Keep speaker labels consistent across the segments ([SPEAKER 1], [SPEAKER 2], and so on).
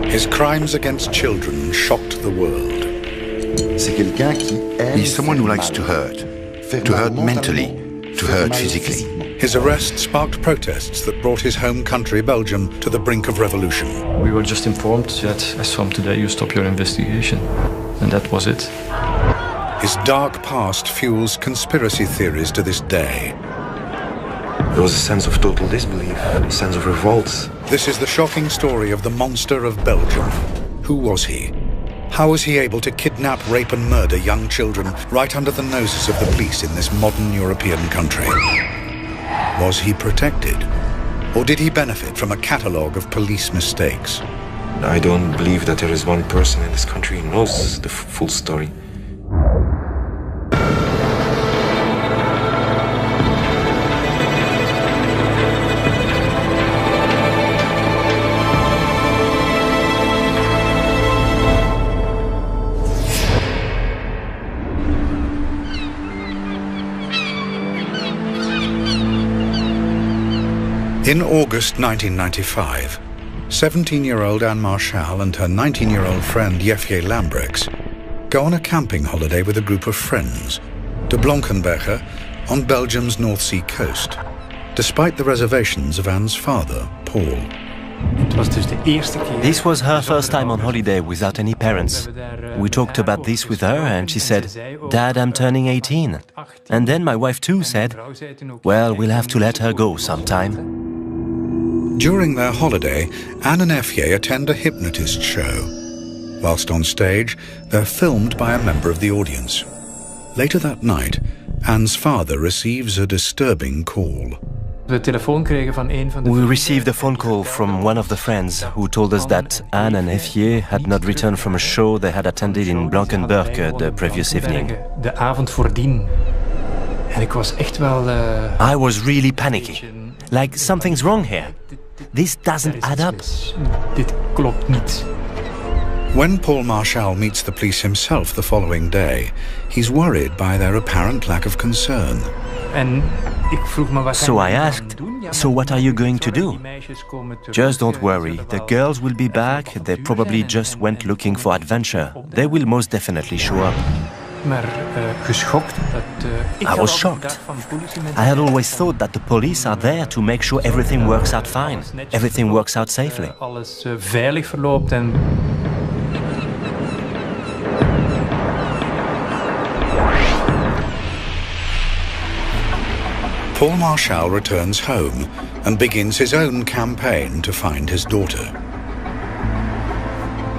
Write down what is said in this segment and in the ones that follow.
[SPEAKER 1] His crimes against children shocked the world.
[SPEAKER 2] He's someone who likes to hurt mentally, to hurt physically.
[SPEAKER 1] His arrest sparked protests that brought his home country, Belgium, to the brink of revolution.
[SPEAKER 3] We were just informed that as from today you stop your investigation. And that was it.
[SPEAKER 1] His dark past fuels conspiracy theories to this day.
[SPEAKER 4] There was a sense of total disbelief, a sense of revolt.
[SPEAKER 1] This is the shocking story of the monster of Belgium. Who was he? How was he able to kidnap, rape and murder young children right under the noses of the police in this modern European country? Was he protected? Or did he benefit from a catalogue of police mistakes?
[SPEAKER 4] I don't believe that there is one person in this country who knows the full story.
[SPEAKER 1] In August 1995, 17-year-old Anne Marchal and her 19-year-old friend Jefje Lambrechts go on a camping holiday with a group of friends to Blankenberge on Belgium's North Sea coast, despite the reservations of Anne's father, Paul.
[SPEAKER 5] This was her first time on holiday without any parents. We talked about this with her and she said, "Dad, I'm turning 18. And then my wife too said, "Well, we'll have to let her go sometime."
[SPEAKER 1] During their holiday, Anne and Jefje attend a hypnotist show. Whilst on stage, they're filmed by a member of the audience. Later that night, Anne's father receives a disturbing call.
[SPEAKER 5] We received a phone call from one of the friends who told us that Anne and Jefje had not returned from a show they had attended in Blankenberge the previous evening. I was really panicky. Like something's wrong here. This doesn't add up.
[SPEAKER 1] When Paul Marchal meets the police himself the following day, he's worried by their apparent lack of concern.
[SPEAKER 5] So I asked, "So what are you going to do?" "Just don't worry, the girls will be back. They probably just went looking for adventure. They will most definitely show up." I was shocked. I had always thought that the police are there to make sure everything works out fine, everything works out safely.
[SPEAKER 1] Paul Marchal returns home and begins his own campaign to find his daughter.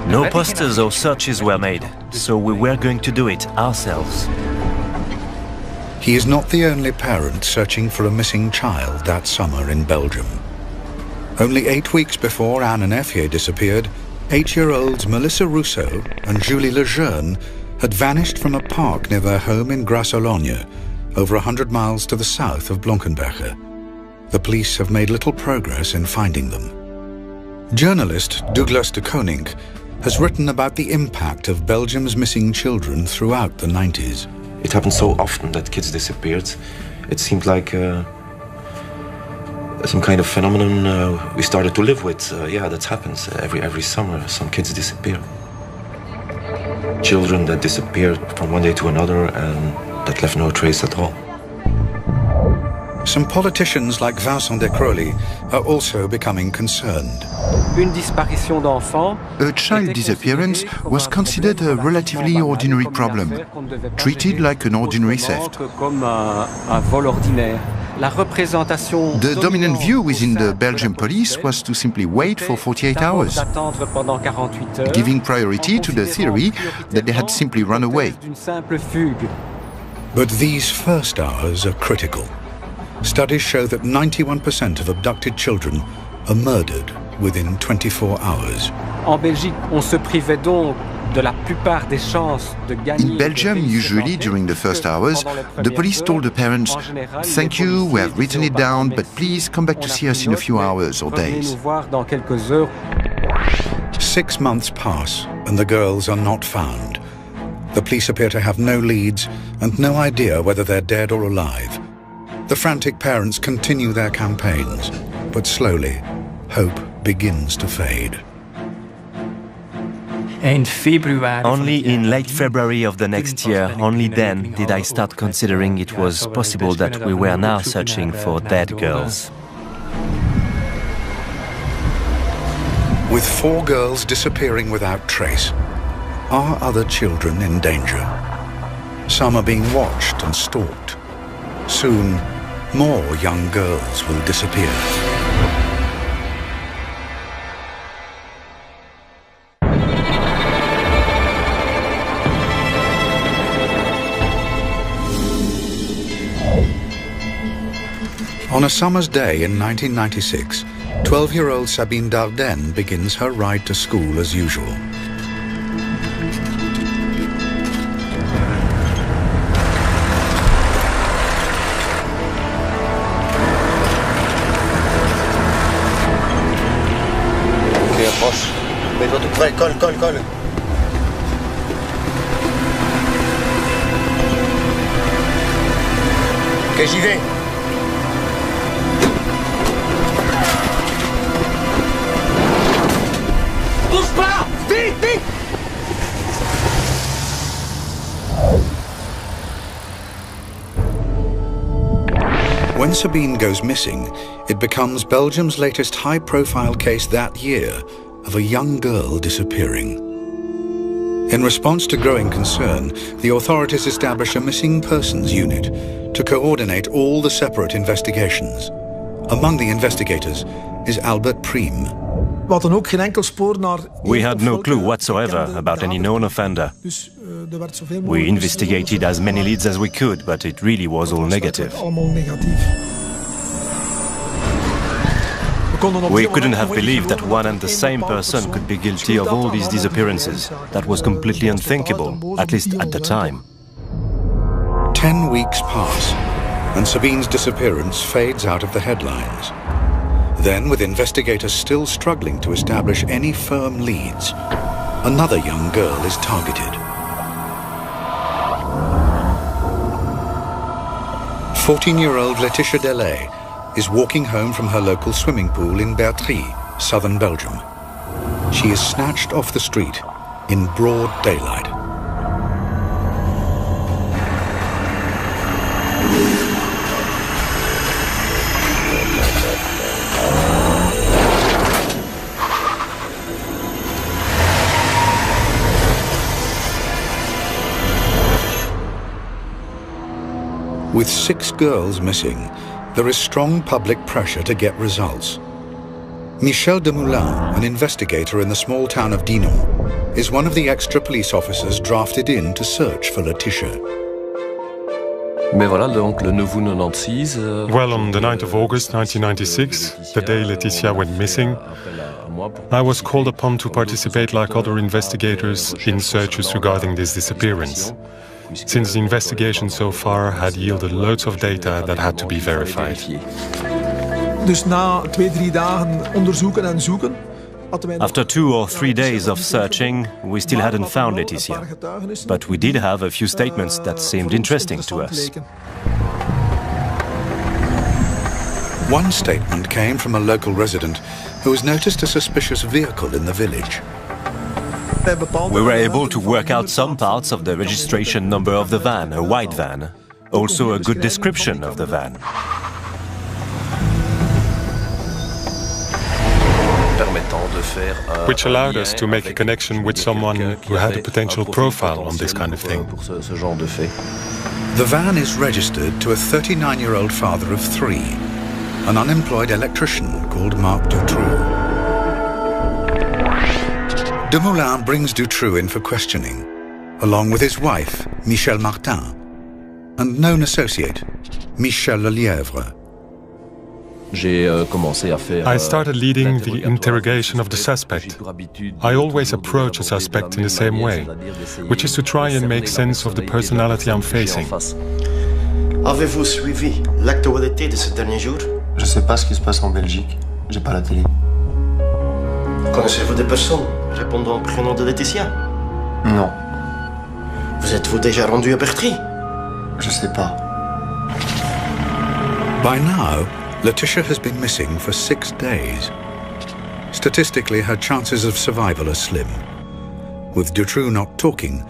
[SPEAKER 5] No posters or searches were made, so we were going to do it ourselves.
[SPEAKER 1] He is not the only parent searching for a missing child that summer in Belgium. Only 8 weeks before Anne and Jefje disappeared, 8-year-olds Melissa Rousseau and Julie Lejeune had vanished from a park near their home in Grasse-Ologne, over 100 miles to the south of Blankenberge. The police have made little progress in finding them. Journalist Douglas de Koning has written about the impact of Belgium's missing children throughout the 90s.
[SPEAKER 4] It happened so often that kids disappeared. It seemed like some kind of phenomenon we started to live with. Yeah, that happens every summer. Some kids disappear. Children that disappeared from one day to another and that left no trace at all.
[SPEAKER 1] Some politicians like Vincent de Crowley are also becoming concerned.
[SPEAKER 2] A child disappearance was considered a relatively ordinary problem, treated like an ordinary theft. The dominant view within the Belgian police was to simply wait for 48 hours, giving priority to the theory that they had simply run away.
[SPEAKER 1] But these first hours are critical. Studies show that 91% of abducted children are murdered within 24 hours.
[SPEAKER 2] In Belgium, usually during the first hours, the police told the parents, "Thank you, we have written it down, but please come back to see us in a few hours or days."
[SPEAKER 1] 6 months pass and the girls are not found. The police appear to have no leads and no idea whether they're dead or alive. The frantic parents continue their campaigns, but slowly, hope begins to fade.
[SPEAKER 5] Only in late February of the next year, only then did I start considering it was possible that we were now searching for dead girls.
[SPEAKER 1] With 4 girls disappearing without trace, are other children in danger? Some are being watched and stalked. Soon, more young girls will disappear. On a summer's day in 1996, 12-year-old Sabine Dardenne begins her ride to school as usual.
[SPEAKER 6] Ok, approche. Mets-toi tout près, colle, colle, colle. Ok, j'y vais.
[SPEAKER 1] When Sabine goes missing, it becomes Belgium's latest high-profile case that year of a young girl disappearing. In response to growing concern, the authorities establish a missing persons unit to coordinate all the separate investigations. Among the investigators is Albert Priem.
[SPEAKER 5] We had no clue whatsoever about any known offender. We investigated as many leads as we could, but it really was all negative. We couldn't have believed that one and the same person could be guilty of all these disappearances. That was completely unthinkable, at least at the time.
[SPEAKER 1] 10 weeks pass, and Sabine's disappearance fades out of the headlines. Then, with investigators still struggling to establish any firm leads, another young girl is targeted. 14-year-old Laetitia Delay is walking home from her local swimming pool in Bertry, southern Belgium. She is snatched off the street in broad daylight. With 6 girls missing, there is strong public pressure to get results. Michel Demoulin, an investigator in the small town of Dinan, is one of the extra police officers drafted in to search for Laetitia.
[SPEAKER 3] Well, on the
[SPEAKER 7] 9th of August 1996, the day Laetitia went missing, I was called upon to participate like other investigators in searches regarding this disappearance, since the investigation so far had yielded loads of data that had to be verified.
[SPEAKER 5] After 2 or 3 days of searching, we still hadn't found Laetitia, but we did have a few statements that seemed interesting to us.
[SPEAKER 1] One statement came from a local resident who has noticed a suspicious vehicle in the village.
[SPEAKER 5] We were able to work out some parts of the registration number of the van, a white van, also a good description of the van.
[SPEAKER 7] Which allowed us to make a connection with someone who had a potential profile on this kind of thing.
[SPEAKER 1] The van is registered to a 39-year-old father of 3, an unemployed electrician called Marc Dutroux. Demoulin brings Dutroux in for questioning, along with his wife, Michel Martin, and known associate, Michel Lelièvre.
[SPEAKER 7] I started leading the interrogation of the suspect. I always approach a suspect in the same way, which is to try and make sense of the personality I'm facing.
[SPEAKER 6] Avez-vous suivi l'actualité de ces derniers jours?
[SPEAKER 8] Je sais pas ce qui se passe en Belgique. J'ai pas la télé.
[SPEAKER 6] Connaissez-vous des personnes répondant au prénom de Laetitia?
[SPEAKER 8] Non.
[SPEAKER 6] Vous êtes-vous déjà rendu à Bertry?
[SPEAKER 8] Je sais pas.
[SPEAKER 1] By now, Laetitia has been missing for 6 days. Statistically, her chances of survival are slim. With Dutroux not talking,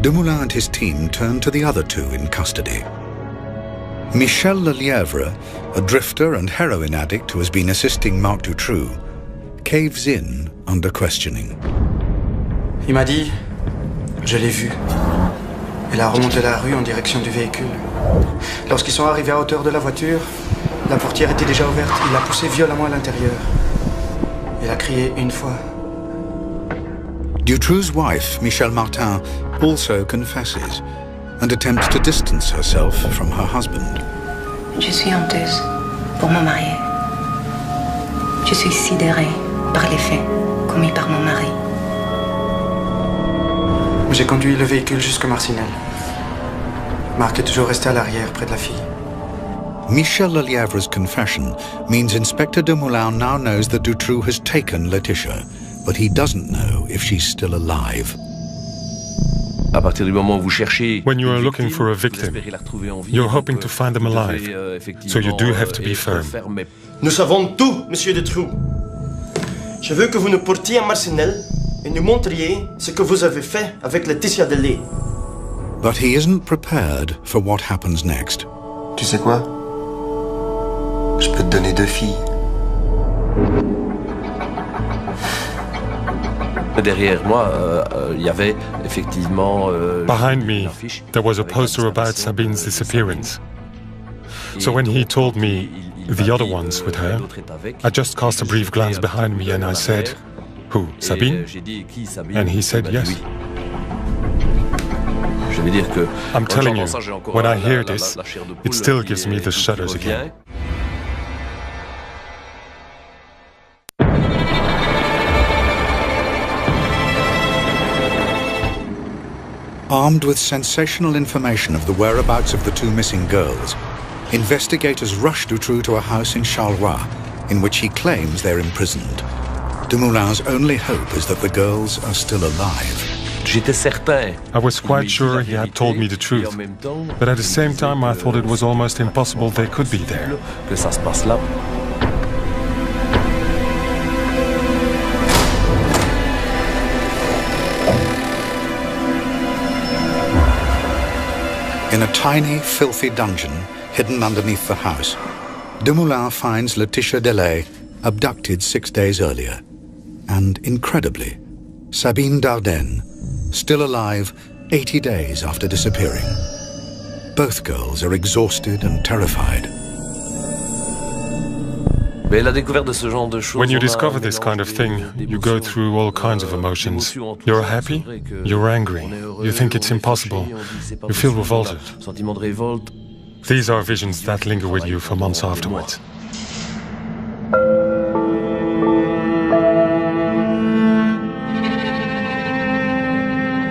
[SPEAKER 1] Dumoulin and his team turn to the other two in custody. Michel Lelièvre, a drifter and heroin addict who has been assisting Marc Dutroux, caves in under questioning.
[SPEAKER 6] Il m'a dit, je l'ai vu. Il a remonté la rue en direction du véhicule. Lorsqu'ils sont arrivés à hauteur de la voiture, la portière était déjà ouverte. Il l'a poussé violemment à l'intérieur. Il a crié une fois.
[SPEAKER 1] Dutroux's wife, Michelle Martin, also confesses and attempts to distance herself from her husband.
[SPEAKER 9] Je suis honteuse pour mon mari. Je suis sidérée par les faits commis par mon mari.
[SPEAKER 6] J'ai conduit le véhicule jusqu'à Marcinelle. Marc est toujours resté à l'arrière, près de la fille.
[SPEAKER 1] Michel Lelièvre's confession means Inspector Dumoulin now knows that Dutroux has taken Laetitia, but he doesn't know if she's still alive.
[SPEAKER 7] When you are looking for a victim, you're hoping to find them alive, so you do have to be firm.
[SPEAKER 6] Nous savons tout, Monsieur Dutroux. Je veux que vous nous portiez à Marcinelle et nous montriez ce que vous avez fait avec Laetitia Delay.
[SPEAKER 1] But he isn't prepared for what happens next.
[SPEAKER 8] Tu sais quoi? Je peux te donner 2 filles.
[SPEAKER 7] Behind me, there was a poster about Sabine's disappearance. So when he told me the other one's with her, I just cast a brief glance behind me and I said, "Who, Sabine?" And he said yes. I'm telling you, when I hear this, it still gives me the shudders again.
[SPEAKER 1] Armed with sensational information of the whereabouts of the 2 missing girls, investigators rush Dutroux to a house in Charleroi, in which he claims they're imprisoned. Dumoulin's only hope is that the girls are still alive.
[SPEAKER 7] I was quite sure he had told me the truth, but at the same time I thought it was almost impossible they could be there.
[SPEAKER 1] In a tiny, filthy dungeon hidden underneath the house, Dumoulin finds Laetitia Delay abducted 6 days earlier. And incredibly, Sabine Dardenne, still alive 80 days after disappearing. Both girls are exhausted and terrified.
[SPEAKER 7] When you discover this kind of thing, you go through all kinds of emotions. You're happy, you're angry, you think it's impossible, you feel revolted. These are visions that linger with you for months afterwards.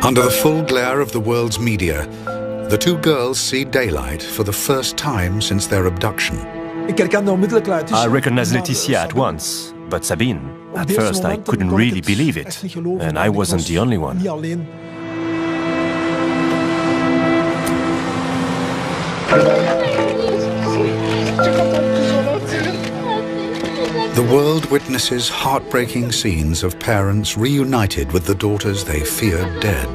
[SPEAKER 1] Under the full glare of the world's media, the 2 girls see daylight for the first time since their abduction.
[SPEAKER 5] I recognized Laetitia at once, but Sabine, at first I couldn't really believe it, and I wasn't the only one.
[SPEAKER 1] The world witnesses heartbreaking scenes of parents reunited with the daughters they feared dead.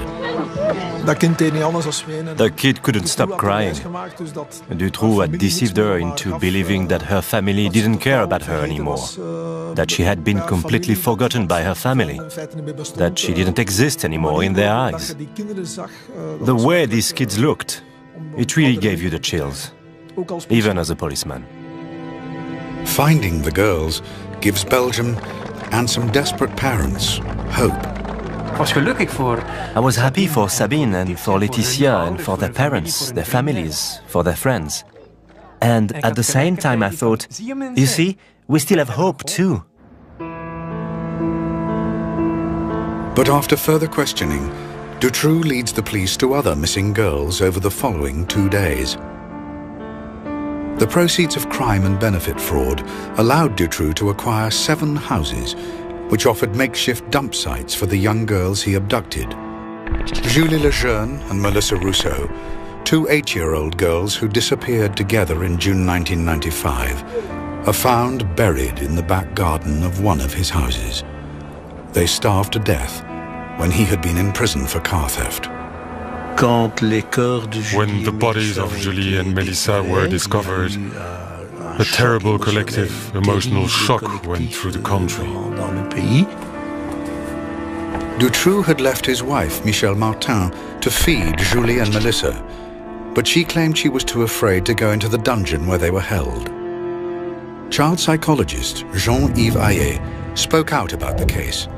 [SPEAKER 5] The kid couldn't stop crying. Dutroux had deceived her into believing that her family didn't care about her anymore, that she had been completely forgotten by her family, that she didn't exist anymore in their eyes. The way these kids looked, it really gave you the chills, even as a policeman.
[SPEAKER 1] Finding the girls gives Belgium and some desperate parents hope.
[SPEAKER 5] I was happy for Sabine and for Laetitia and for their parents, their families, for their friends. And at the same time I thought, you see, we still have hope too.
[SPEAKER 1] But after further questioning, Dutroux leads the police to other missing girls over the following 2 days. The proceeds of crime and benefit fraud allowed Dutroux to acquire 7 houses, which offered makeshift dump sites for the young girls he abducted. Julie Lejeune and Melissa Rousseau, 2 8-year-old girls who disappeared together in June 1995, are found buried in the back garden of one of his houses. They starved to death when he had been in prison for car theft.
[SPEAKER 7] When the bodies of Julie and Melissa were discovered, a terrible collective emotional shock went through the country.
[SPEAKER 1] Dutroux had left his wife, Michelle Martin, to feed Julie and Melissa, but she claimed she was too afraid to go into the dungeon where they were held. Child psychologist Jean-Yves Ayer spoke out about the case.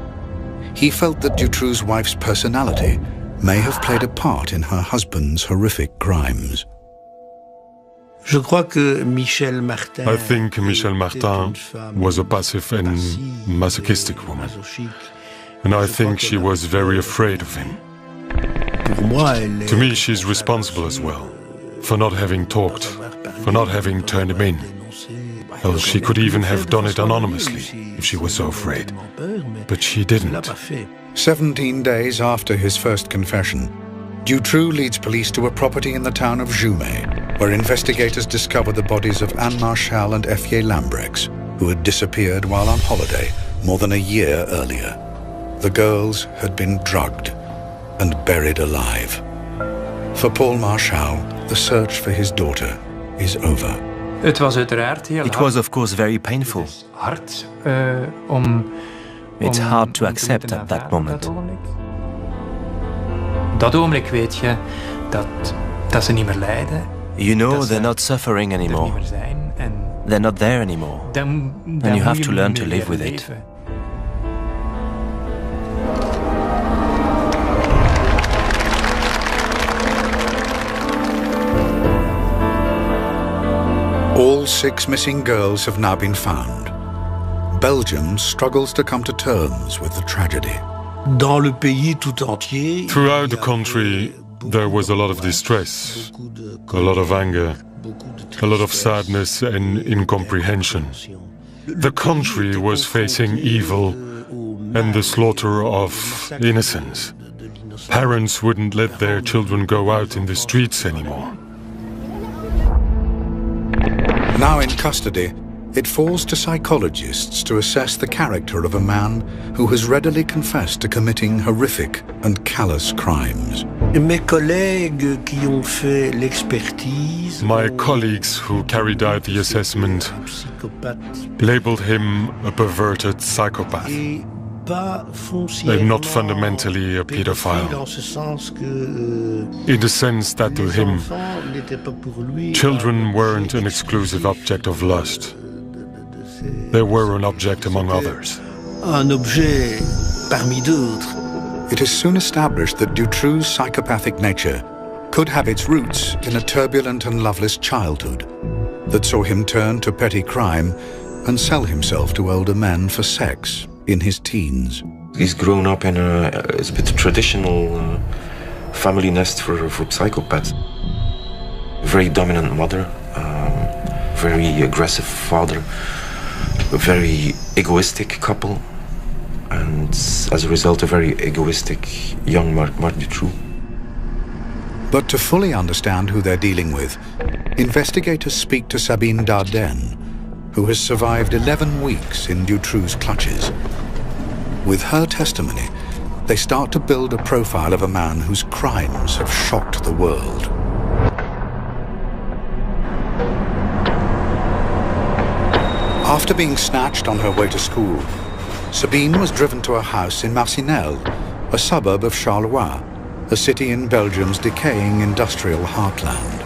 [SPEAKER 1] He felt that Dutroux's wife's personality may have played a part in her husband's horrific crimes.
[SPEAKER 7] I think Michelle Martin was a passive and masochistic woman, and I think she was very afraid of him. To me, she's responsible as well, for not having talked, for not having turned him in. Well, she could even have done it anonymously if she was so afraid, but she didn't.
[SPEAKER 1] 17 days after his first confession, Dutroux leads police to a property in the town of Jumet, where investigators discover the bodies of Anne Marchal and Effier Lambrex, who had disappeared while on holiday more than a year earlier. The girls had been drugged and buried alive. For Paul Marchal, the search for his daughter is over.
[SPEAKER 5] It was, of course, very painful. It's hard to accept at that moment. You know they're not suffering anymore. They're not there anymore. And you have to learn to live with it.
[SPEAKER 1] All 6 missing girls have now been found. Belgium struggles to come to terms with the tragedy.
[SPEAKER 7] Throughout the country, there was a lot of distress, a lot of anger, a lot of sadness and incomprehension. The country was facing evil and the slaughter of innocents. Parents wouldn't let their children go out in the streets anymore.
[SPEAKER 1] Now in custody, it falls to psychologists to assess the character of a man who has readily confessed to committing horrific and callous crimes.
[SPEAKER 7] My colleagues who carried out the assessment labeled him a perverted psychopath, and not fundamentally a pedophile, in the sense that to him, children weren't an exclusive object of lust. They were an object among others.
[SPEAKER 1] It is soon established that Dutroux's psychopathic nature could have its roots in a turbulent and loveless childhood that saw him turn to petty crime and sell himself to older men for sex in his teens.
[SPEAKER 4] He's grown up in a bit traditional family nest for psychopaths. Very dominant mother, very aggressive father, a very egoistic couple, and as a result, a very egoistic young Marc Dutroux.
[SPEAKER 1] But to fully understand who they're dealing with, investigators speak to Sabine Dardenne, who has survived 11 weeks in Dutroux's clutches. With her testimony, they start to build a profile of a man whose crimes have shocked the world. After being snatched on her way to school, Sabine was driven to a house in Marcinelle, a suburb of Charleroi, a city in Belgium's decaying industrial heartland.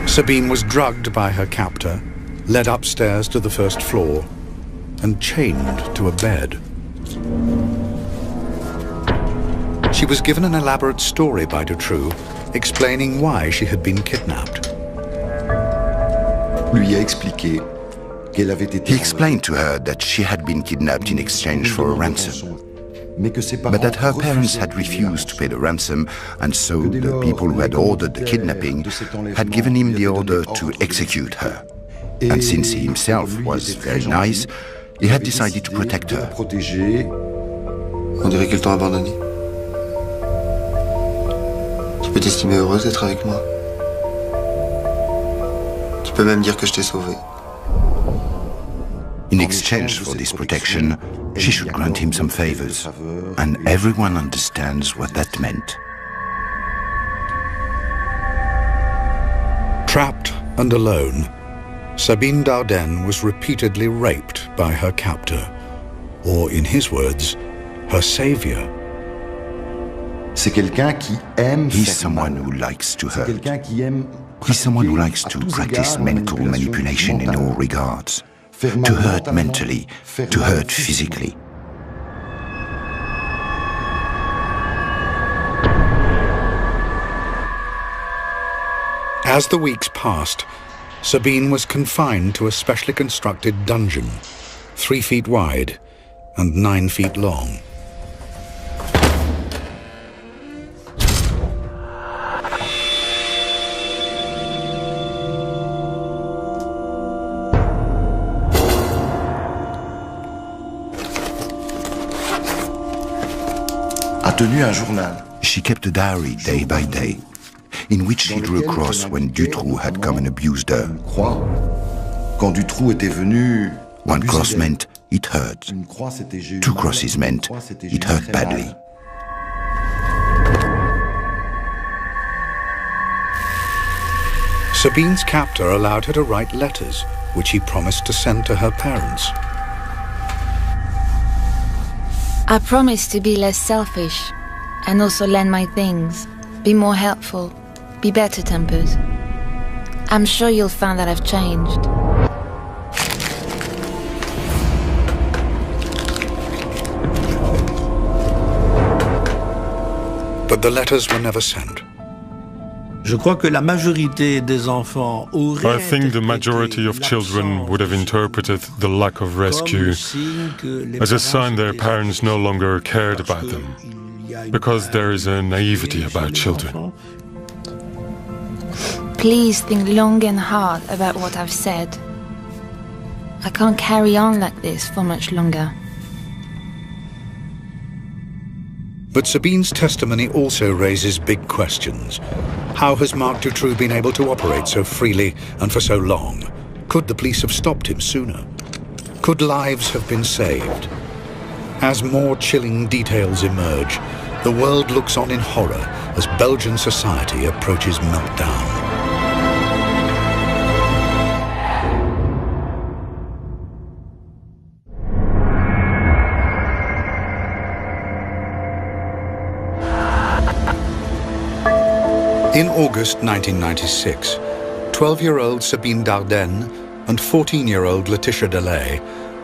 [SPEAKER 1] Sabine was drugged by her captor, led upstairs to the first floor, and chained to a bed. She was given an elaborate story by Dutroux, explaining why she had been kidnapped.
[SPEAKER 2] He explained to her that she had been kidnapped in exchange for a ransom, but that her parents had refused to pay the ransom, and so the people who had ordered the kidnapping had given him the order to execute her. And since he himself was very nice, he had decided to protect her.
[SPEAKER 8] On dirait qu'ils t'ont abandonné. Tu peux t'estimer heureuse d'être avec moi. Tu peux même dire que je t'ai sauvée.
[SPEAKER 2] In exchange for this protection, she should grant him some favors, and everyone understands what that meant.
[SPEAKER 1] Trapped and alone, Sabine Dardenne was repeatedly raped by her captor, or in his words, her savior.
[SPEAKER 2] He's someone who likes to hurt. He's someone who likes to practice mental manipulation in all regards. To hurt mentally, to hurt physically.
[SPEAKER 1] As the weeks passed, Sabine was confined to a specially constructed dungeon, 3 feet wide and 9 feet long.
[SPEAKER 2] She kept a diary day by day, in which she drew a cross when Dutroux had come and abused her. One cross meant it hurt. 2 crosses meant it hurt badly.
[SPEAKER 1] Sabine's captor allowed her to write letters, which he promised to send to her parents.
[SPEAKER 10] I promise to be less selfish and also lend my things, be more helpful, be better-tempered. I'm sure you'll find that I've changed.
[SPEAKER 1] But the letters were never sent.
[SPEAKER 8] I
[SPEAKER 7] think the majority of children would have interpreted the lack of rescue as a sign their parents no longer cared about them, because there is a naivety about children.
[SPEAKER 10] Please think long and hard about what I've said. I can't carry on like this for much longer.
[SPEAKER 1] But Sabine's testimony also raises big questions. How has Marc Dutroux been able to operate so freely and for so long? Could the police have stopped him sooner? Could lives have been saved? As more chilling details emerge, the world looks on in horror as Belgian society approaches meltdown. In August 1996, 12-year-old Sabine Dardenne and 14-year-old Laetitia Delay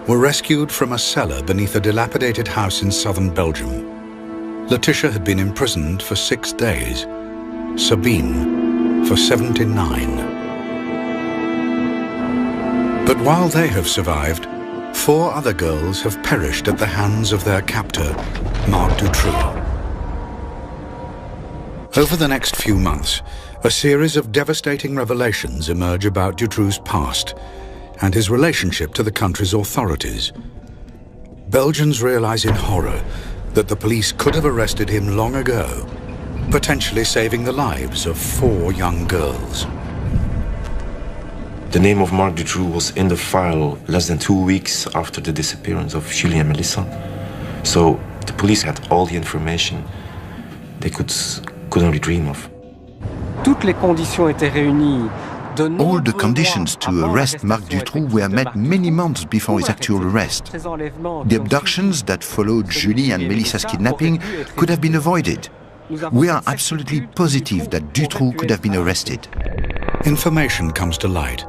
[SPEAKER 1] were rescued from a cellar beneath a dilapidated house in southern Belgium. Laetitia had been imprisoned for 6 days, Sabine for 79. But while they have survived, 4 other girls have perished at the hands of their captor, Marc Dutroux. Over the next few months, a series of devastating revelations emerge about Dutroux's past and his relationship to the country's authorities. Belgians realize in horror that the police could have arrested him long ago, potentially saving the lives of 4 young girls.
[SPEAKER 4] The name of Marc Dutroux was in the file less than 2 weeks after the disappearance of Julie and Melissa. So the police had all the information they could only dream of.
[SPEAKER 2] All the conditions to arrest Marc Dutroux were met many months before his actual arrest. The abductions that followed Julie and Melissa's kidnapping could have been avoided. We are absolutely positive that Dutroux could have been arrested.
[SPEAKER 1] Information comes to light.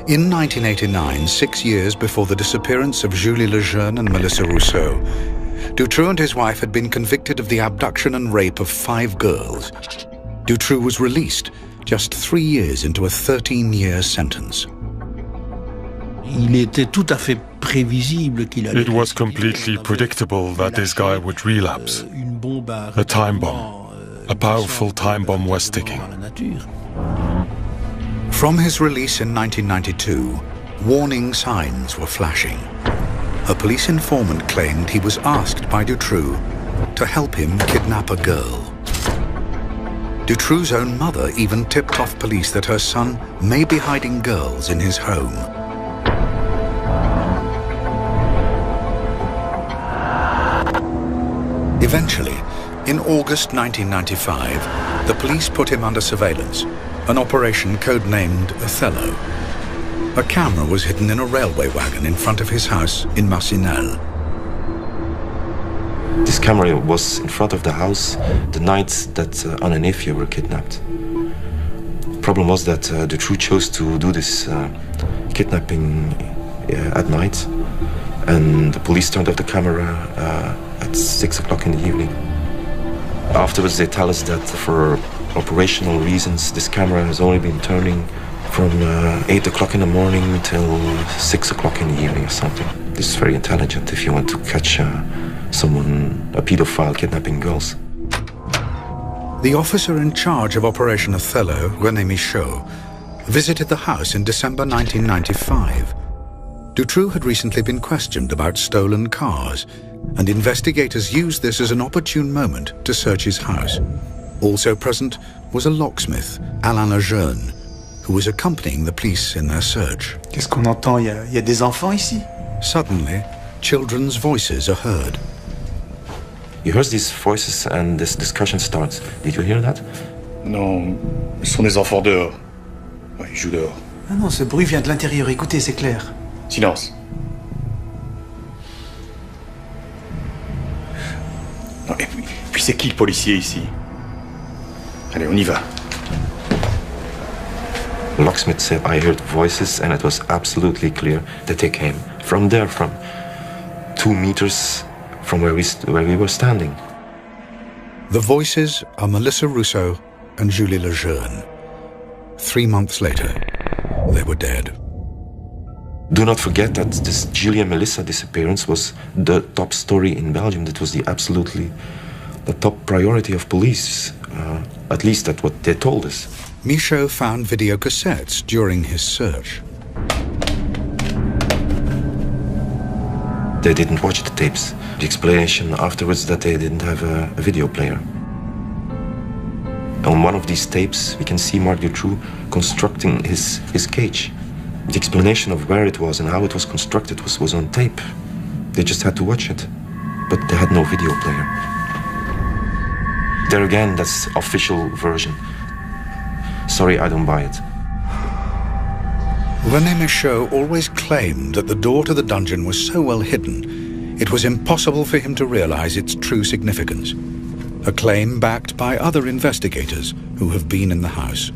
[SPEAKER 1] In 1989, 6 years before the disappearance of Julie Lejeune and Melissa Rousseau, Dutroux and his wife had been convicted of the abduction and rape of 5 girls. Dutroux was released just 3 years into a 13-year sentence.
[SPEAKER 7] It was completely predictable that this guy would relapse. A time bomb, a powerful time bomb was ticking.
[SPEAKER 1] From his release in 1992, warning signs were flashing. A police informant claimed he was asked by Dutroux to help him kidnap a girl. Dutroux's own mother even tipped off police that her son may be hiding girls in his home. Eventually, in August 1995, the police put him under surveillance, an operation codenamed Othello. A camera was hidden in a railway wagon in front of his house in Marcinelle.
[SPEAKER 4] This camera was in front of the house the night that Anne and Efje were kidnapped. The problem was that Dutroux chose to do this kidnapping at night, and the police turned off the camera at 6 o'clock in the evening. Afterwards, they tell us that for operational reasons, this camera has only been turning from 8 o'clock in the morning till 6 o'clock in the evening or something. This is very intelligent if you want to catch someone, a pedophile, kidnapping girls.
[SPEAKER 1] The officer in charge of Operation Othello, René Michaud, visited the house in December 1995. Dutroux had recently been questioned about stolen cars, and investigators used this as an opportune moment to search his house. Also present was a locksmith, Alain Lejeune, who was accompanying the police in their search.
[SPEAKER 6] Qu'est-ce qu'on entend? Il y a des enfants ici?
[SPEAKER 1] Suddenly, children's voices are heard.
[SPEAKER 4] You heard these voices and this discussion starts. Did you hear that?
[SPEAKER 11] Non, ce sont des enfants dehors. Ouais, ils jouent dehors.
[SPEAKER 6] Ah non, ce bruit vient de l'intérieur. Écoutez, c'est clair.
[SPEAKER 11] Silence. Non, et puis c'est qui le policier ici? Allez, on y va.
[SPEAKER 4] The locksmith said, I heard voices and it was absolutely clear that they came from there, from 2 meters from where we were standing.
[SPEAKER 1] The voices are Melissa Rousseau and Julie Lejeune. 3 months later, they were dead.
[SPEAKER 4] Do not forget that this Julie and Melissa disappearance was the top story in Belgium. That was the top priority of police, at least that's what they told us.
[SPEAKER 1] Michaud found video cassettes during his search.
[SPEAKER 4] They didn't watch the tapes. The explanation afterwards that they didn't have a video player. On one of these tapes, we can see Marc Dutroux constructing his cage. The explanation of where it was and how it was constructed was on tape. They just had to watch it, but they had no video player. There again, that's official version. Sorry, I don't buy it.
[SPEAKER 1] René Michaud always claimed that the door to the dungeon was so well hidden, it was impossible for him to realize its true significance. A claim backed by other investigators who have been in the house.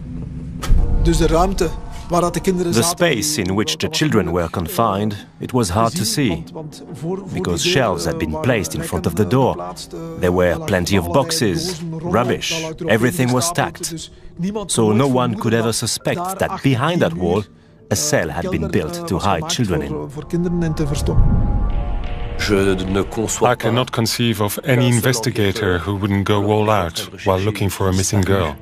[SPEAKER 5] The space in which the children were confined, it was hard to see, because shelves had been placed in front of the door. There were plenty of boxes, rubbish, everything was stacked. So no one could ever suspect that behind that wall, a cell had been built to hide children in.
[SPEAKER 7] I cannot conceive of any investigator who wouldn't go all out while looking for a missing girl.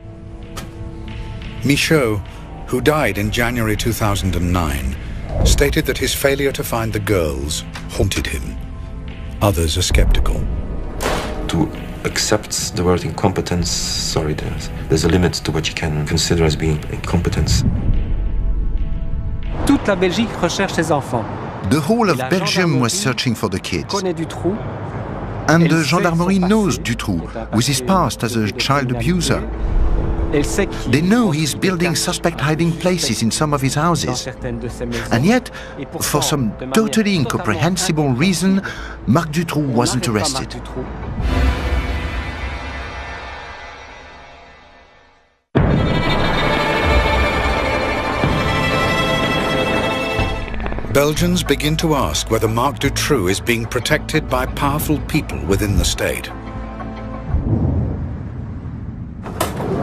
[SPEAKER 1] Michaud, who died in January 2009, stated that his failure to find the girls haunted him. Others are skeptical.
[SPEAKER 4] To accept the word incompetence, sorry, there's a limit to what you can consider as being incompetence.
[SPEAKER 12] Toute la Belgique recherche ses enfants.
[SPEAKER 2] The whole of Belgium was searching for the kids. And the gendarmerie knows Dutroux, with his past as a child abuser. They know he's building suspect hiding places in some of his houses. And yet, for some totally incomprehensible reason, Marc Dutroux wasn't arrested.
[SPEAKER 1] Belgians begin to ask whether Marc Dutroux is being protected by powerful people within the state.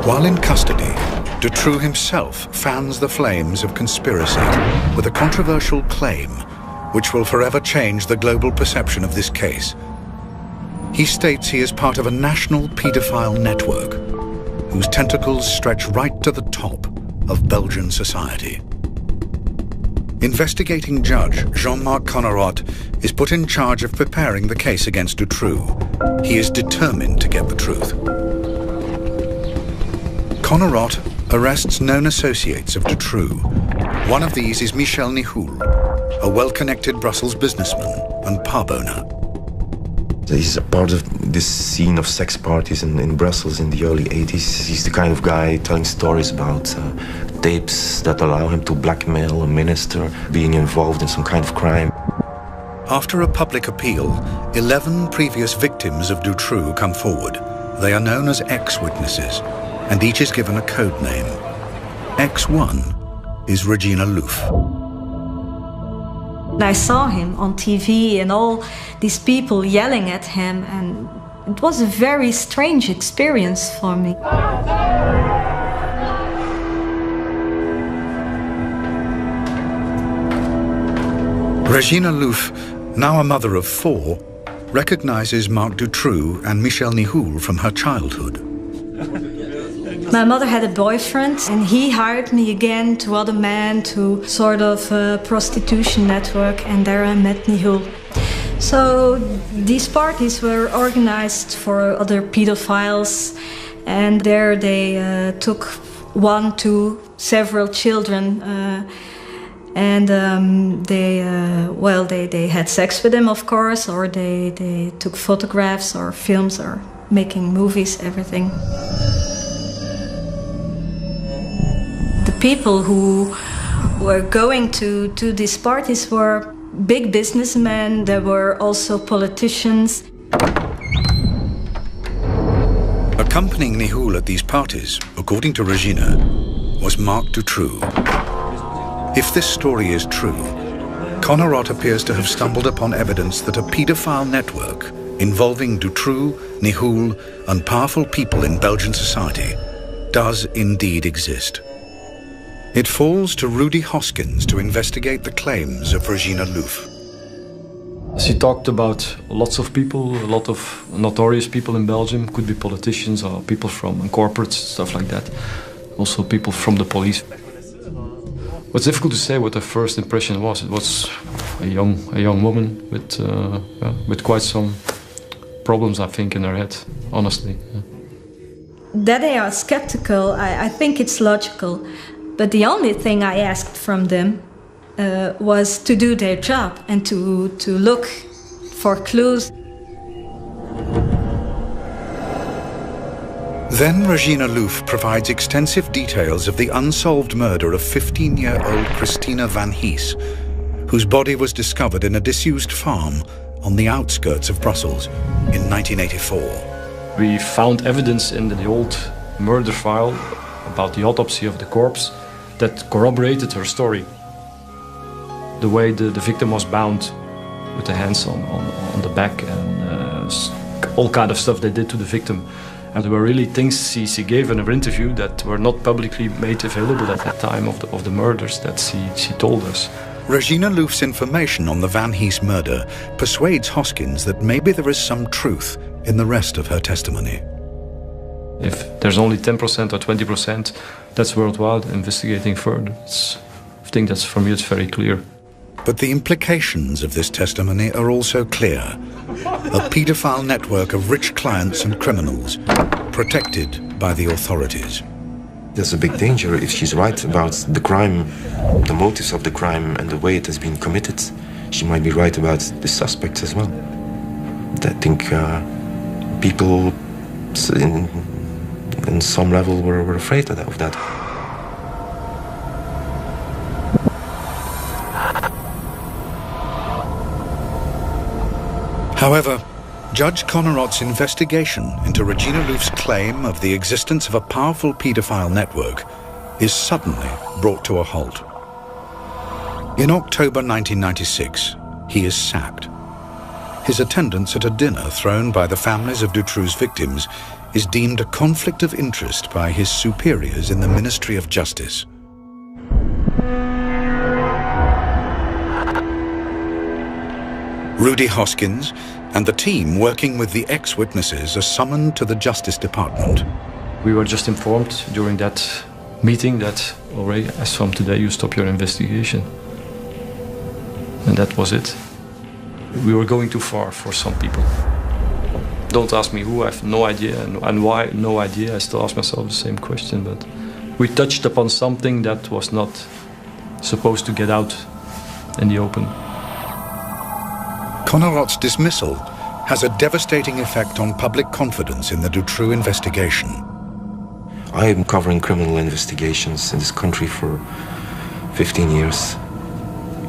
[SPEAKER 1] While in custody, Dutroux himself fans the flames of conspiracy with a controversial claim which will forever change the global perception of this case. He states he is part of a national paedophile network whose tentacles stretch right to the top of Belgian society. Investigating judge Jean-Marc Connerot is put in charge of preparing the case against Dutroux. He is determined to get the truth. Connerot arrests known associates of Dutroux. One of these is Michel Nihoul, a well-connected Brussels businessman and pub owner.
[SPEAKER 4] He's a part of this scene of sex parties in Brussels in the early 80s. He's the kind of guy telling stories about tapes that allow him to blackmail a minister, being involved in some kind of crime.
[SPEAKER 1] After a public appeal, 11 previous victims of Dutroux come forward. They are known as ex-witnesses, and each is given a code name. X1 is Regina Louf.
[SPEAKER 13] I saw him on TV and all these people yelling at him, and it was a very strange experience for me.
[SPEAKER 1] Regina Louf, now a mother of 4, recognizes Marc Dutroux and Michel Nihoul from her childhood.
[SPEAKER 13] My mother had a boyfriend, and he hired me again to other men, to sort of a prostitution network, and there I met Nihoul. So these parties were organized for other pedophiles, and there they took 1 to several children, and they had sex with them, of course, or they took photographs or films or making movies, everything. The people who were going to these parties were big businessmen. There were also politicians.
[SPEAKER 1] Accompanying Nihoul at these parties, according to Regina, was Marc Dutroux. If this story is true, Connerot appears to have stumbled upon evidence that a paedophile network involving Dutroux, Nihoul, and powerful people in Belgian society does indeed exist. It falls to Rudy Hoskins to investigate the claims of Regina Louf.
[SPEAKER 3] She talked about lots of people, a lot of notorious people in Belgium, could be politicians or people from corporates, stuff like that. Also people from the police. It's difficult to say what her first impression was. It was a young woman with quite some problems, I think, in her head, honestly.
[SPEAKER 13] That they are skeptical, I think it's logical. But the only thing I asked from them was to do their job and to look for clues.
[SPEAKER 1] Then Regina Louf provides extensive details of the unsolved murder of 15-year-old Christina van Hees, whose body was discovered in a disused farm on the outskirts of Brussels in 1984.
[SPEAKER 3] We found evidence in the old murder file about the autopsy of the corpse that corroborated her story. The way the victim was bound with the hands on the back and all kind of stuff they did to the victim. And there were really things she gave in her interview that were not publicly made available at that time of the murders that she told us.
[SPEAKER 1] Regina Louf's information on the Van Hees murder persuades Hoskins that maybe there is some truth in the rest of her testimony.
[SPEAKER 3] If there's only 10% or 20%, that's worthwhile investigating further. I think that's, for me, it's very clear.
[SPEAKER 1] But the implications of this testimony are also clear. A paedophile network of rich clients and criminals, protected by the authorities.
[SPEAKER 4] There's a big danger if she's right about the crime, the motives of the crime and the way it has been committed. She might be right about the suspects as well. I think people in some level were afraid of that.
[SPEAKER 1] However, Judge Connerot's investigation into Regina Louf's claim of the existence of a powerful paedophile network is suddenly brought to a halt. In October 1996, he is sacked. His attendance at a dinner thrown by the families of Dutroux's victims is deemed a conflict of interest by his superiors in the Ministry of Justice. Rudy Hoskins and the team working with the ex-witnesses are summoned to the Justice Department.
[SPEAKER 3] We were just informed during that meeting that already, as from today, you stop your investigation. And that was it. We were going too far for some people. Don't ask me who, I have no idea, and why, no idea. I still ask myself the same question, but we touched upon something that was not supposed to get out in the open.
[SPEAKER 1] Connerot's dismissal has a devastating effect on public confidence in the Dutroux investigation.
[SPEAKER 4] I am covering criminal investigations in this country for 15 years.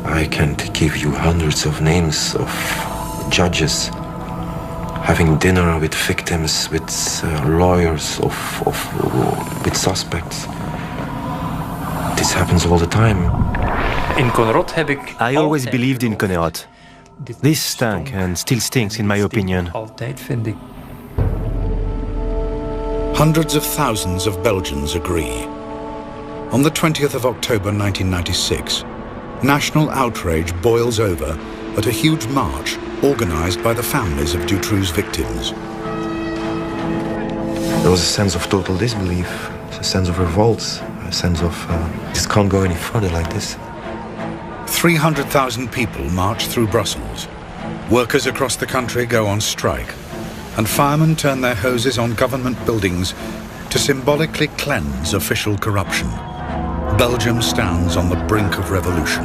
[SPEAKER 4] I can't give you hundreds of names of judges having dinner with victims, with lawyers, with suspects. This happens all the time.
[SPEAKER 5] I always believed in Connerot. This stank and still stinks, in my opinion.
[SPEAKER 1] Hundreds of thousands of Belgians agree. On the 20th of October 1996, national outrage boils over at a huge march organized by the families of Dutroux's victims.
[SPEAKER 4] There was a sense of total disbelief, a sense of revolt, a sense of this can't go any further like this.
[SPEAKER 1] 300,000 people march through Brussels. Workers across the country go on strike, and firemen turn their hoses on government buildings to symbolically cleanse official corruption. Belgium stands on the brink of revolution.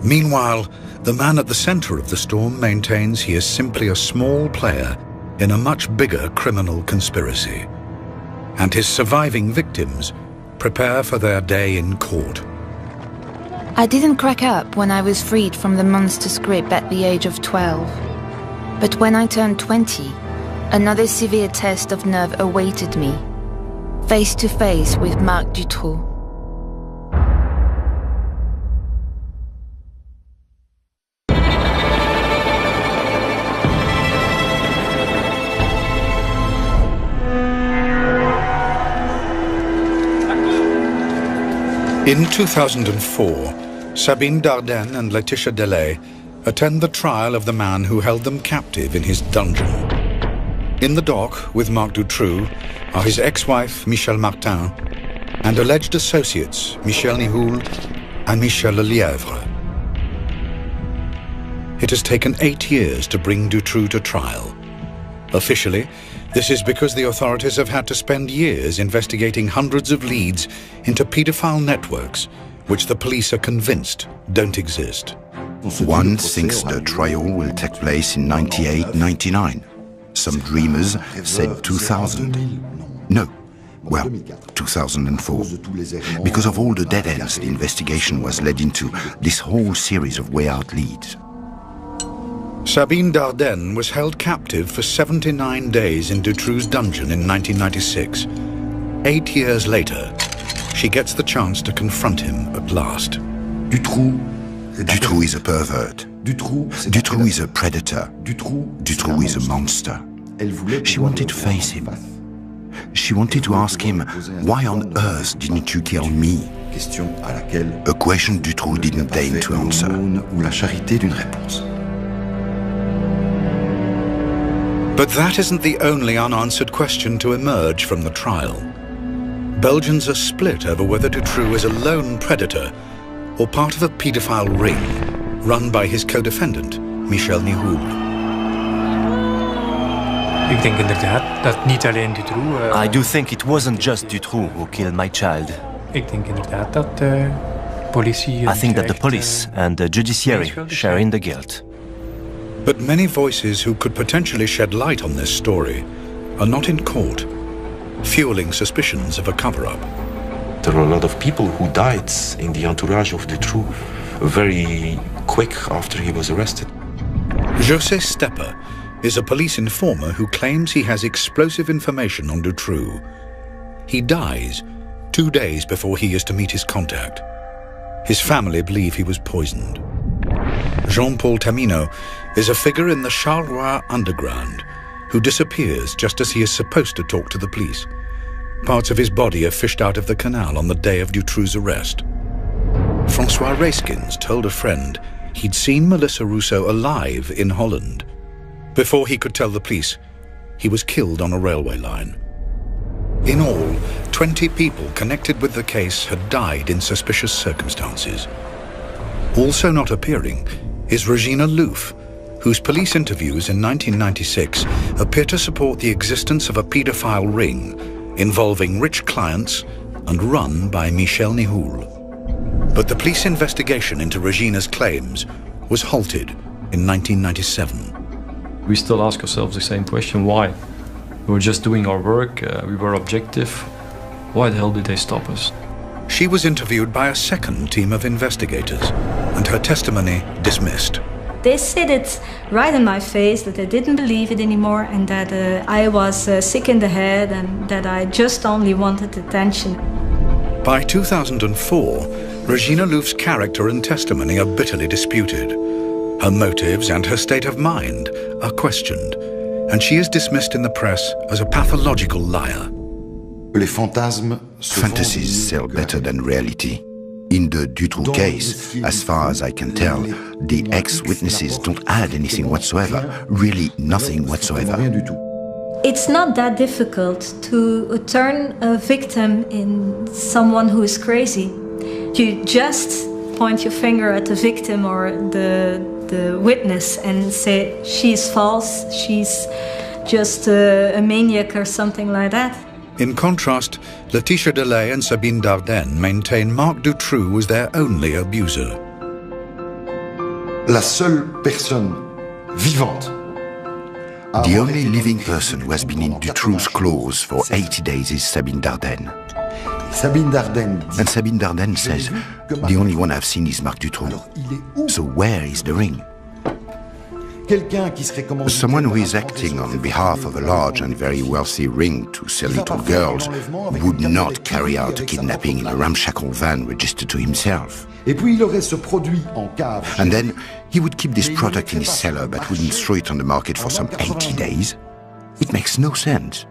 [SPEAKER 1] Meanwhile, the man at the center of the storm maintains he is simply a small player in a much bigger criminal conspiracy. And his surviving victims prepare for their day in court.
[SPEAKER 10] I didn't crack up when I was freed from the monster's grip at the age of 12. But when I turned 20, another severe test of nerve awaited me, face to face with Marc Dutroux.
[SPEAKER 1] In 2004, Sabine Dardenne and Laetitia Delay attend the trial of the man who held them captive in his dungeon. In the dock with Marc Dutroux are his ex-wife Michel Martin and alleged associates Michel Nihoul and Michel Lelièvre. It has taken 8 years to bring Dutroux to trial. Officially, this is because the authorities have had to spend years investigating hundreds of leads into paedophile networks, which the police are convinced don't exist.
[SPEAKER 2] One thinks the trial will take place in 98-99. Some dreamers said 2000. No, well, 2004. Because of all the dead ends the investigation was led into, this whole series of way-out leads.
[SPEAKER 1] Sabine Dardenne was held captive for 79 days in Dutroux's dungeon in 1996. 8 years later, she gets the chance to confront him at last.
[SPEAKER 2] Dutroux is a pervert. Dutroux is a predator. Dutroux is a monster. She wanted to face him. She wanted to ask him, why on earth didn't you kill me? A question Dutroux didn't deign to answer.
[SPEAKER 1] But that isn't the only unanswered question to emerge from the trial. Belgians are split over whether Dutroux is a lone predator or part of a paedophile ring run by his co-defendant, Michel Nihoul.
[SPEAKER 5] I do think it wasn't just Dutroux who killed my child. I think that the police and the judiciary share in the guilt.
[SPEAKER 1] But many voices who could potentially shed light on this story are not in court, fueling suspicions of a cover-up.
[SPEAKER 4] There are a lot of people who died in the entourage of Dutroux very quick after he was arrested.
[SPEAKER 1] José Stepper is a police informer who claims he has explosive information on Dutroux. He dies 2 days before he is to meet his contact. His family believe he was poisoned. Jean-Paul Tamino is a figure in the Charleroi underground who disappears just as he is supposed to talk to the police. Parts of his body are fished out of the canal on the day of Dutroux's arrest. François Rayskins told a friend he'd seen Melissa Rousseau alive in Holland. Before he could tell the police, he was killed on a railway line. In all, 20 people connected with the case had died in suspicious circumstances. Also not appearing is Regina Louf, whose police interviews in 1996 appear to support the existence of a paedophile ring involving rich clients and run by Michel Nihoul. But the police investigation into Regina's claims was halted in 1997.
[SPEAKER 3] We still ask ourselves the same question: why? We were just doing our work, we were objective. Why the hell did they stop us?
[SPEAKER 1] She was interviewed by a second team of investigators, and her testimony dismissed.
[SPEAKER 13] They said it right in my face that they didn't believe it anymore, and that I was sick in the head, and that I just only wanted attention.
[SPEAKER 1] By 2004, Regina Louf's character and testimony are bitterly disputed. Her motives and her state of mind are questioned, and she is dismissed in the press as a pathological liar.
[SPEAKER 2] Fantasies sell better than reality. In the Dutroux case, as far as I can tell, the ex-witnesses don't add anything whatsoever, really nothing whatsoever.
[SPEAKER 13] It's not that difficult to turn a victim in someone who is crazy. You just point your finger at the victim or the witness and say, she's false, she's just a maniac or something like that.
[SPEAKER 1] In contrast, Laetitia Delay and Sabine Dardenne maintain Marc Dutroux was their only abuser.
[SPEAKER 2] La seule personne vivante. The only living person who has been in Dutroux's claws for 80 days is Sabine Dardenne. And Sabine Dardenne says, the only one I've seen is Marc Dutroux. So where is the ring? Someone who is acting on behalf of a large and very wealthy ring to sell little girls would not carry out a kidnapping in a ramshackle van registered to himself. And then he would keep this product in his cellar but wouldn't throw it on the market for some 80 days. It makes no sense.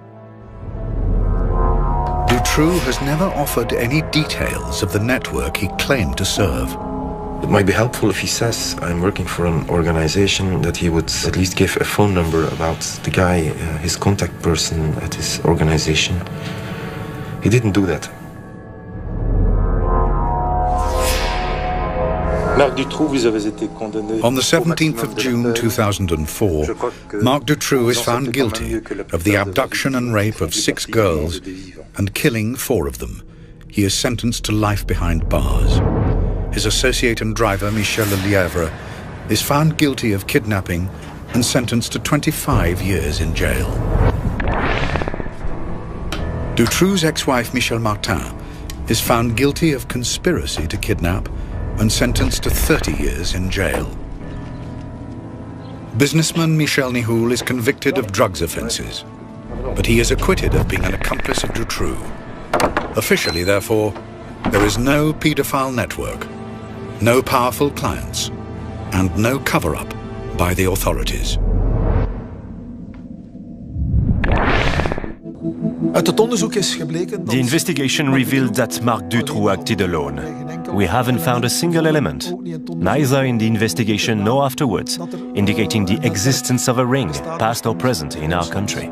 [SPEAKER 1] Dutroux has never offered any details of the network he claimed to serve.
[SPEAKER 4] It might be helpful if he says, I'm working for an organization, that he would at least give a phone number about the guy, his contact person at his organization. He didn't do that.
[SPEAKER 1] On the 17th of June 2004, Marc Dutroux is found guilty of the abduction and rape of 6 girls and killing 4 of them. He is sentenced to life behind bars. His associate and driver, Michel Lelièvre, is found guilty of kidnapping and sentenced to 25 years in jail. Dutroux's ex-wife, Michel Martin, is found guilty of conspiracy to kidnap and sentenced to 30 years in jail. Businessman Michel Nihoul is convicted of drugs offences, but he is acquitted of being an accomplice of Dutroux. Officially, therefore, there is no paedophile network, no powerful clients, and no cover-up by the authorities.
[SPEAKER 5] The investigation revealed that Marc Dutroux acted alone. We haven't found a single element, neither in the investigation nor afterwards, indicating the existence of a ring, past or present, in our country.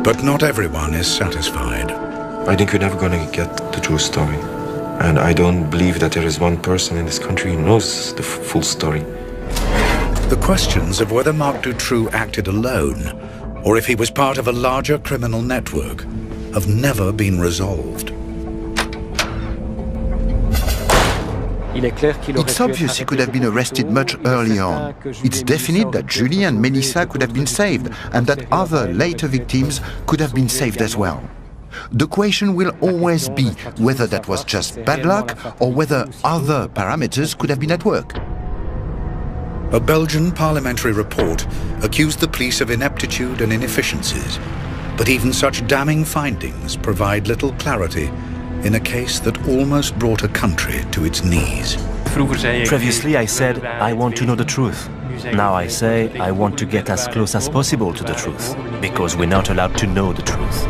[SPEAKER 1] But not everyone is satisfied.
[SPEAKER 4] I think we're never going to get the true story. And I don't believe that there is one person in this country who knows the full story.
[SPEAKER 1] The questions of whether Marc Dutroux acted alone, or if he was part of a larger criminal network, have never been resolved.
[SPEAKER 2] It's obvious he could have been arrested much early on. It's definite that Julie and Melissa could have been saved, and that other later victims could have been saved as well. The question will always be whether that was just bad luck or whether other parameters could have been at work.
[SPEAKER 1] A Belgian parliamentary report accused the police of ineptitude and inefficiencies, but even such damning findings provide little clarity in a case that almost brought a country to its knees.
[SPEAKER 5] Previously I said, I want to know the truth. Now I say, I want to get as close as possible to the truth, because we're not allowed to know the truth.